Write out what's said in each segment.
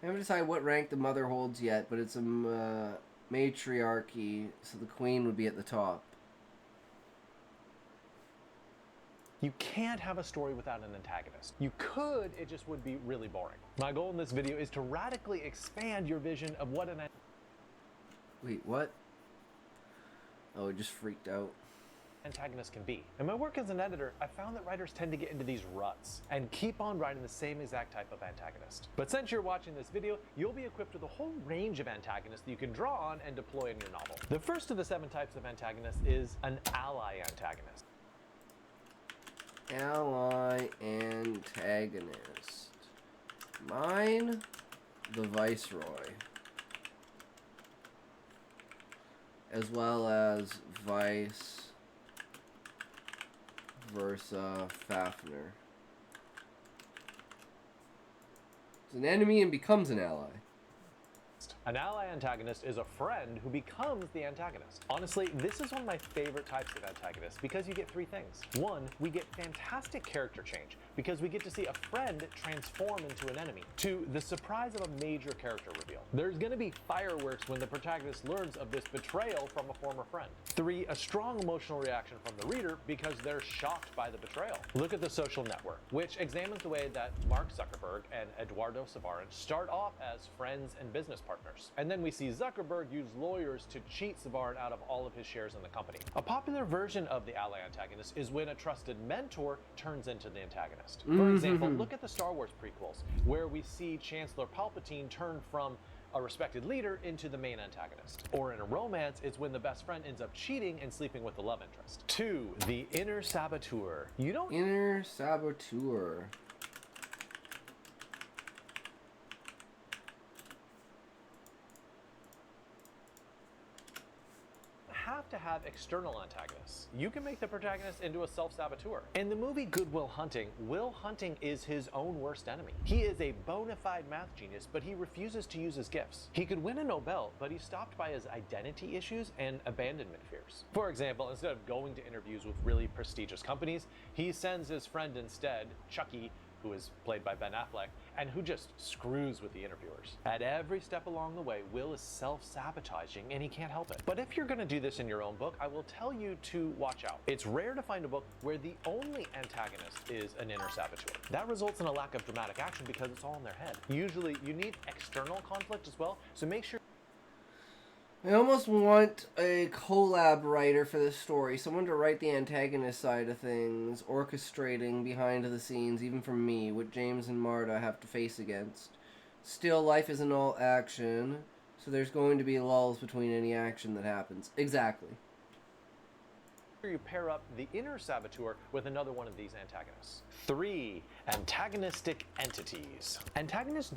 I haven't decided what rank the mother holds yet, but it's a matriarchy, so the queen would be at the top. You can't have a story without an antagonist. You could, it just would be really boring. My goal in this video is to radically expand your vision of what an Wait, what? Oh, it just freaked out. antagonist can be. In my work as an editor, I found that writers tend to get into these ruts and keep on writing the same exact type of antagonist. But since you're watching this video, you'll be equipped with a whole range of antagonists that you can draw on and deploy in your novel. The first of the 7 types of antagonists is an ally antagonist. Ally antagonist. Mine, the Viceroy. As well as Vice versa Fafnir. It's an enemy and becomes an ally. An ally antagonist is a friend who becomes the antagonist. Honestly, this is one of my favorite types of antagonists because you get 3 things. 1, we get fantastic character change because we get to see a friend transform into an enemy. 2, the surprise of a major character reveal. There's going to be fireworks when the protagonist learns of this betrayal from a former friend. 3, a strong emotional reaction from the reader because they're shocked by the betrayal. Look at The Social Network, which examines the way that Mark Zuckerberg and Eduardo Savarin start off as friends and business partners. And then we see Zuckerberg use lawyers to cheat Savarin out of all of his shares in the company. A popular version of the ally antagonist is when a trusted mentor turns into the antagonist. For example, look at the Star Wars prequels, where we see Chancellor Palpatine turn from a respected leader into the main antagonist. Or in a romance, it's when the best friend ends up cheating and sleeping with the love interest. 2, the inner saboteur. Inner saboteur. Have to have external antagonists. You can make the protagonist into a self-saboteur. In the movie Good Will Hunting, Will Hunting is his own worst enemy. He is a bona fide math genius, but he refuses to use his gifts. He could win a Nobel, but he's stopped by his identity issues and abandonment fears. For example, instead of going to interviews with really prestigious companies, he sends his friend instead, Chucky, who is played by Ben Affleck, and who just screws with the interviewers. At every step along the way, Will is self-sabotaging and he can't help it. But if you're gonna do this in your own book, I will tell you to watch out. It's rare to find a book where the only antagonist is an inner saboteur. That results in a lack of dramatic action because it's all in their head. Usually, you need external conflict as well, so make sure I almost want a collab writer for this story. Someone to write the antagonist side of things, orchestrating behind the scenes, even from me, what James and Marta have to face against. Still, life isn't all action, so there's going to be lulls between any action that happens. Exactly. you pair up the inner saboteur with another one of these antagonists. 3. Antagonistic entities. Antagonists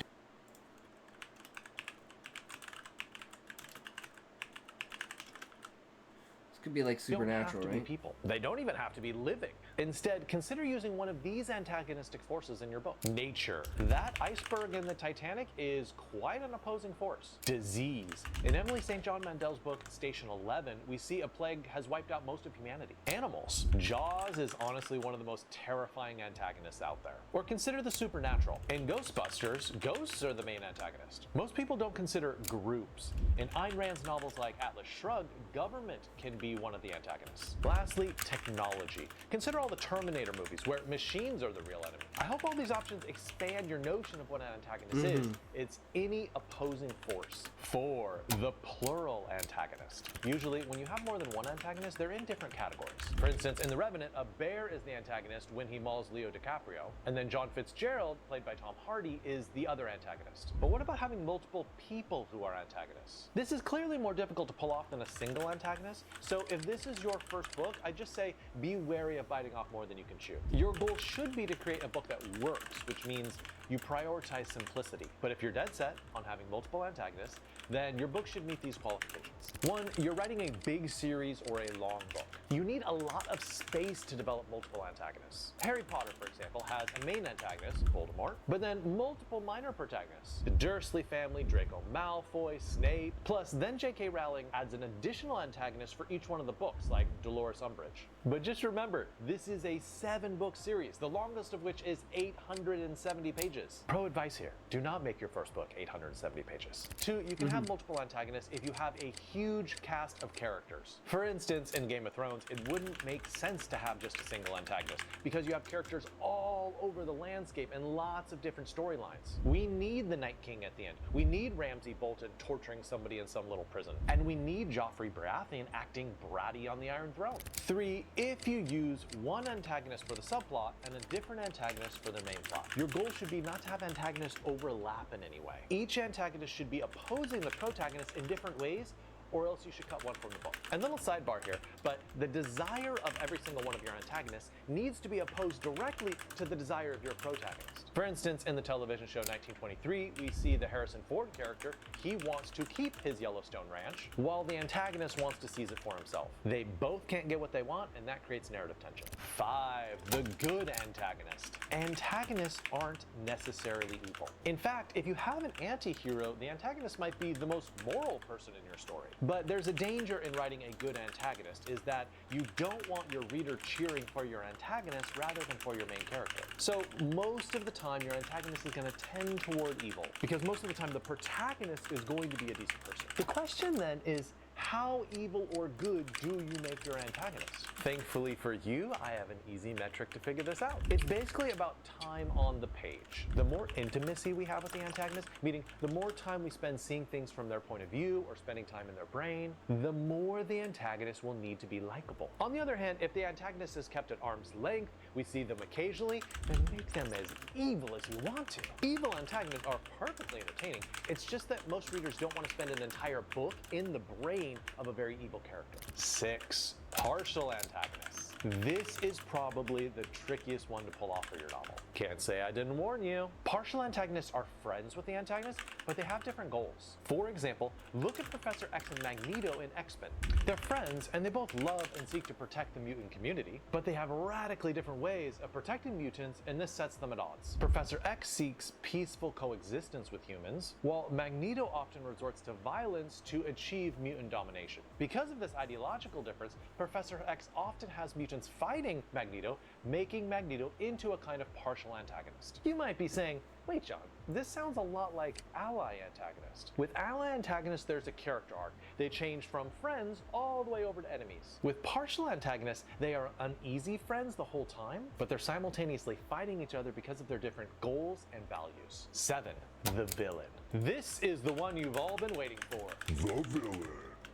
Could be like supernatural, don't have to right? be people. They don't even have to be living. Instead, consider using one of these antagonistic forces in your book. Nature. That iceberg in the Titanic is quite an opposing force. Disease. In Emily St. John Mandel's book, Station 11, we see a plague has wiped out most of humanity. Animals. Jaws is honestly one of the most terrifying antagonists out there. Or consider the supernatural. In Ghostbusters, ghosts are the main antagonist. Most people don't consider groups. In Ayn Rand's novels like Atlas Shrugged, government can be one of the antagonists. Lastly, technology. Consider all the Terminator movies where machines are the real enemy. I hope all these options expand your notion of what an antagonist is. It's any opposing force. 4. The plural antagonist. Usually, when you have more than one antagonist, they're in different categories. For instance, in The Revenant, a bear is the antagonist when he mauls Leo DiCaprio, and then John Fitzgerald, played by Tom Hardy, is the other antagonist. But what about having multiple people who are antagonists? This is clearly more difficult to pull off than a single antagonist, so if this is your first book, I just say be wary of biting off more than you can chew. Your goal should be to create a book that works, which means you prioritize simplicity. But if you're dead set on having multiple antagonists, then your book should meet these qualifications. 1, you're writing a big series or a long book. You need a lot of space to develop multiple antagonists. Harry Potter, for example, has a main antagonist, Voldemort, but then multiple minor protagonists. The Dursley family, Draco Malfoy, Snape, plus then J.K. Rowling adds an additional antagonist for each one of the books, like Dolores Umbridge. But just remember, this is a 7-book series, the longest of which is 870 pages. pages. Pro advice here, do not make your first book 870 pages. 2, you can have multiple antagonists if you have a huge cast of characters. For instance, in Game of Thrones, it wouldn't make sense to have just a single antagonist because you have characters all over the landscape and lots of different storylines. We need the Night King at the end. We need Ramsay Bolton torturing somebody in some little prison. And we need Joffrey Baratheon acting bratty on the Iron Throne. 3, if you use one antagonist for the subplot and a different antagonist for the main plot. Your goal should be not to have antagonists overlap in any way. Each antagonist should be opposing the protagonist in different ways, or else you should cut one from the book. And little sidebar here, but the desire of every single one of your antagonists needs to be opposed directly to the desire of your protagonist. For instance, in the television show 1923, we see the Harrison Ford character, he wants to keep his Yellowstone ranch, while the antagonist wants to seize it for himself. They both can't get what they want, and that creates narrative tension. 5, the good antagonist. Antagonists aren't necessarily evil. In fact, if you have an anti-hero, the antagonist might be the most moral person in your story. But there's a danger in writing a good antagonist, is that you don't want your reader cheering for your antagonist rather than for your main character. So most of the time, your antagonist is going to tend toward evil, because most of the time the protagonist is going to be a decent person. The question then is, how evil or good do you make your antagonist? Thankfully for you, I have an easy metric to figure this out. It's basically about time on the page. The more intimacy we have with the antagonist, meaning the more time we spend seeing things from their point of view or spending time in their brain, the more the antagonist will need to be likable. On the other hand, if the antagonist is kept at arm's length, we see them occasionally, then make them as evil as you want to. Evil antagonists are perfectly entertaining. It's just that most readers don't want to spend an entire book in the brain of a very evil character. 6, partial antagonists. This is probably the trickiest one to pull off for your novel. Can't say I didn't warn you. Partial antagonists are friends with the antagonist, but they have different goals. For example, look at Professor X and Magneto in X-Men. They're friends and they both love and seek to protect the mutant community, but they have radically different ways of protecting mutants, and this sets them at odds. Professor X seeks peaceful coexistence with humans, while Magneto often resorts to violence to achieve mutant domination. Because of this ideological difference, Professor X often has mutants fighting Magneto, making Magneto into a kind of partial antagonist. You might be saying, wait, John, this sounds a lot like ally antagonist. With ally antagonist, there's a character arc. They change from friends all the way over to enemies. With partial antagonists, they are uneasy friends the whole time, but they're simultaneously fighting each other because of their different goals and values. 7, the villain. This is the one you've all been waiting for. The villain.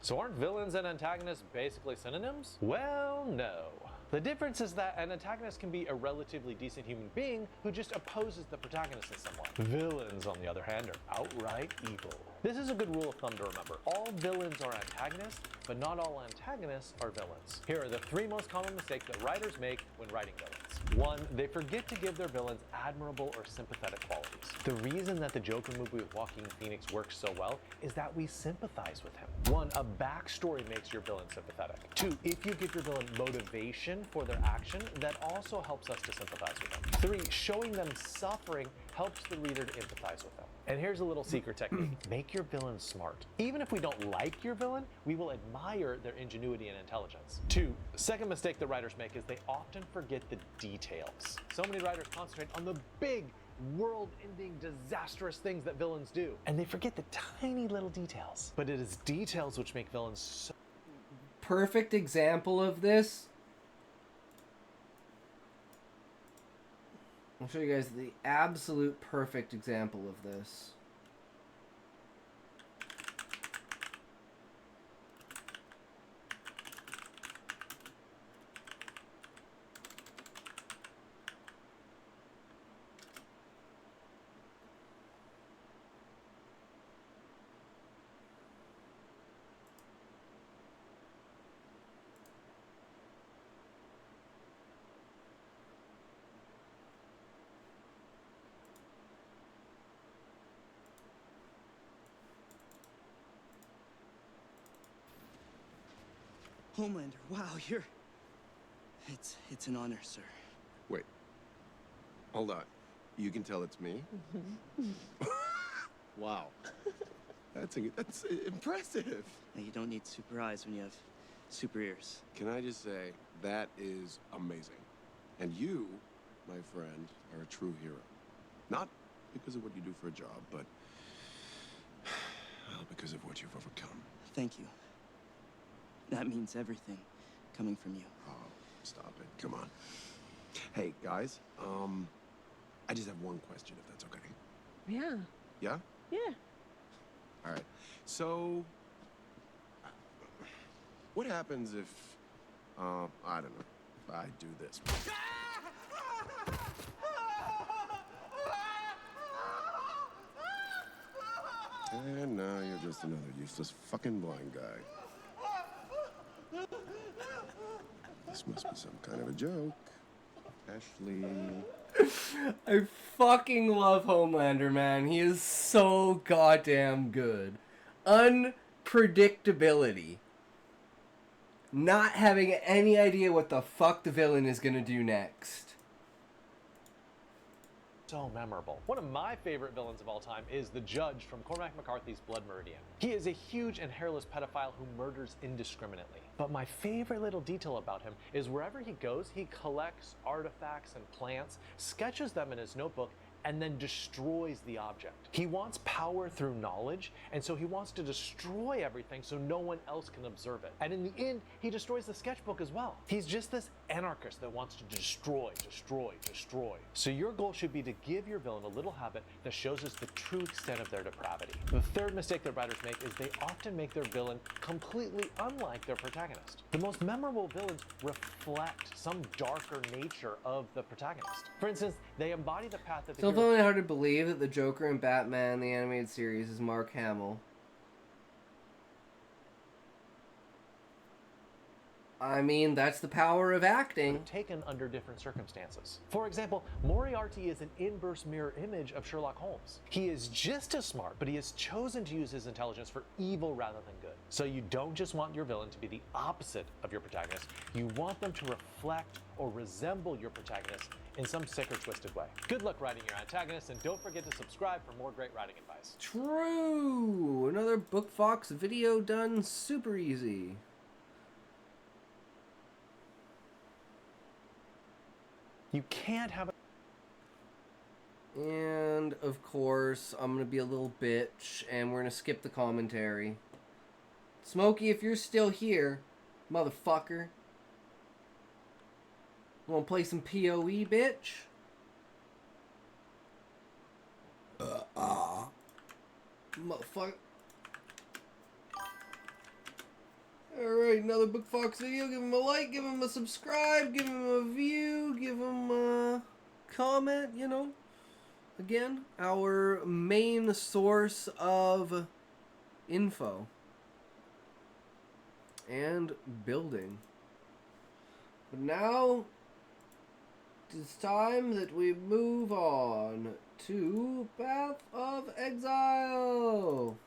So aren't villains and antagonists basically synonyms? Well, no. The difference is that an antagonist can be a relatively decent human being who just opposes the protagonist in some way. Villains, on the other hand, are outright evil. This is a good rule of thumb to remember. All villains are antagonists, but not all antagonists are villains. Here are the 3 most common mistakes that writers make when writing villains. 1, they forget to give their villains admirable or sympathetic qualities. The reason that the Joker movie with Joaquin Phoenix works so well is that we sympathize with him. 1, a backstory makes your villain sympathetic. 2, if you give your villain motivation for their action, that also helps us to sympathize with them. 3, showing them suffering helps the reader to empathize with them. And here's a little secret technique. Make your villain smart. Even if we don't like your villain, we will admire their ingenuity and intelligence. 2, second mistake that writers make is they often forget the details. So many writers concentrate on the big, world-ending, disastrous things that villains do, and they forget the tiny little details. But it is details which make villains so... Perfect example of this. I'll show you guys the absolute perfect example of this. Homelander, wow, you're... It's an honor, sir. Wait. Hold on. You can tell it's me? Wow. That's impressive. Now, you don't need super eyes when you have super ears. Can I just say, that is amazing. And you, my friend, are a true hero. Not because of what you do for a job, but well, because of what you've overcome. Thank you. That means everything coming from you. Oh, stop it. Come on. Hey, guys, I just have one question, if that's okay. Yeah. Yeah? Yeah. All right. So, what happens if, I don't know, if I do this? And now you're just another useless fucking blind guy. This must be some kind of a joke. Ashley. I fucking love Homelander, man. He is so goddamn good. Unpredictability. Not having any idea what the fuck the villain is gonna do next. So memorable. One of my favorite villains of all time is the Judge from Cormac McCarthy's Blood Meridian. He is a huge and hairless pedophile who murders indiscriminately. But my favorite little detail about him is wherever he goes, he collects artifacts and plants, sketches them in his notebook, and then destroys the object. He wants power through knowledge, and so he wants to destroy everything so no one else can observe it. And in the end, he destroys the sketchbook as well. He's just this anarchist that wants to destroy. So your goal should be to give your villain a little habit that shows us the true extent of their depravity. The third mistake that writers make is they often make their villain completely unlike their protagonist. The most memorable villains reflect some darker nature of the protagonist. For instance, they embody the path that the Still finding it hard to believe that the Joker in Batman, the animated series, is Mark Hamill. I mean, that's the power of acting. Taken under different circumstances. For example, Moriarty is an inverse mirror image of Sherlock Holmes. He is just as smart, but he has chosen to use his intelligence for evil rather than good. So you don't just want your villain to be the opposite of your protagonist, you want them to reflect or resemble your protagonist in some sick or twisted way. Good luck writing your antagonist, and don't forget to subscribe for more great writing advice. True! Another Bookfox video done super easy. You can't have a And, of course, I'm going to be a little bitch, and we're going to skip the commentary. Smokey, if you're still here, motherfucker. Want to play some PoE, bitch? Motherfucker. Alright, another Bookfox video. Give him a like, give him a subscribe, give him a view, give him a comment, you know. Again, our main source of info and building. But now, it's time that we move on to Path of Exile.